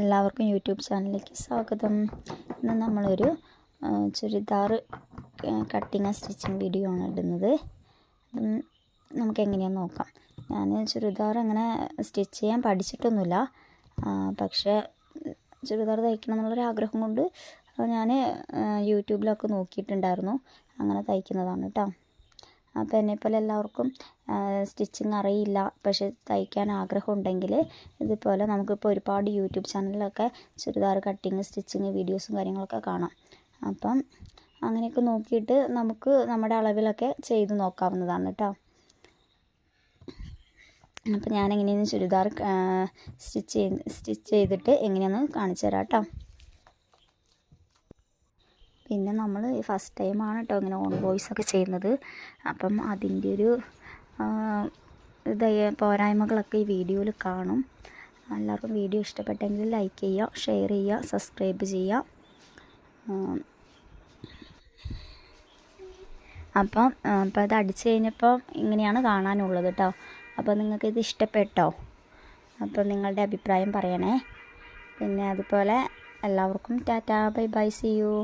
എല്ലാവർക്കും യൂട്യൂബ് ചാനലിലേക്ക് സ്വാഗതം. ഇന്ന് നമ്മളൊരു ചുരിദാർ കട്ടിങ് സ്റ്റിച്ചിങ് വീഡിയോ ആണ് ഇടുന്നത്. നമുക്ക് എങ്ങനെയാണെന്ന് നോക്കാം. ഞാൻ ചുരിദാർ അങ്ങനെ സ്റ്റിച്ച് ചെയ്യാൻ പഠിച്ചിട്ടൊന്നുമില്ല, പക്ഷേ ചുരിദാർ തയ്ക്കണം എന്നുള്ളൊരാഗ്രഹം കൊണ്ട് ഞാൻ യൂട്യൂബിലൊക്കെ നോക്കിയിട്ടുണ്ടായിരുന്നു. അങ്ങനെ തയ്ക്കുന്നതാണ് കേട്ടോ. അപ്പോൾ എന്നെപ്പോലെ എല്ലാവർക്കും സ്റ്റിച്ചിങ് അറിയില്ല, പക്ഷേ തയ്ക്കാൻ ആഗ്രഹമുണ്ടെങ്കിൽ ഇതുപോലെ നമുക്കിപ്പോൾ ഒരുപാട് യൂട്യൂബ് ചാനലിലൊക്കെ ചുരിദാർ കട്ടിങ് സ്റ്റിച്ചിങ് വീഡിയോസും കാര്യങ്ങളൊക്കെ കാണാം. അപ്പം അങ്ങനെയൊക്കെ നോക്കിയിട്ട് നമുക്ക് നമ്മുടെ അളവിലൊക്കെ ചെയ്ത് നോക്കാവുന്നതാണ് കേട്ടോ. അപ്പോൾ ഞാനെങ്ങനെയാണ് ചുരിദാർ സ്റ്റിച്ച് ചെയ്തിട്ട് എങ്ങനെയാണെന്ന് കാണിച്ചു തരാം കേട്ടോ. പിന്നെ നമ്മൾ ഫസ്റ്റ് ടൈമാണ് കേട്ടോ ഇങ്ങനെ ഓൺ വോയിസ് ഒക്കെ ചെയ്യുന്നത്. അപ്പം അതിൻ്റെ ഒരു പോരായ്മകളൊക്കെ ഈ വീഡിയോയിൽ കാണും. എല്ലാവർക്കും വീഡിയോ ഇഷ്ടപ്പെട്ടെങ്കിൽ ലൈക്ക് ചെയ്യുക, ഷെയർ ചെയ്യുക, സബ്സ്ക്രൈബ് ചെയ്യുക. അപ്പം അത് അടിച്ചു കഴിഞ്ഞപ്പോൾ ഇങ്ങനെയാണ് കാണാനുള്ളത് കേട്ടോ. അപ്പോൾ നിങ്ങൾക്കിത് ഇഷ്ടപ്പെട്ടോ? അപ്പോൾ നിങ്ങളുടെ അഭിപ്രായം പറയണേ. പിന്നെ അതുപോലെ എല്ലാവർക്കും tata, bye bye, see U.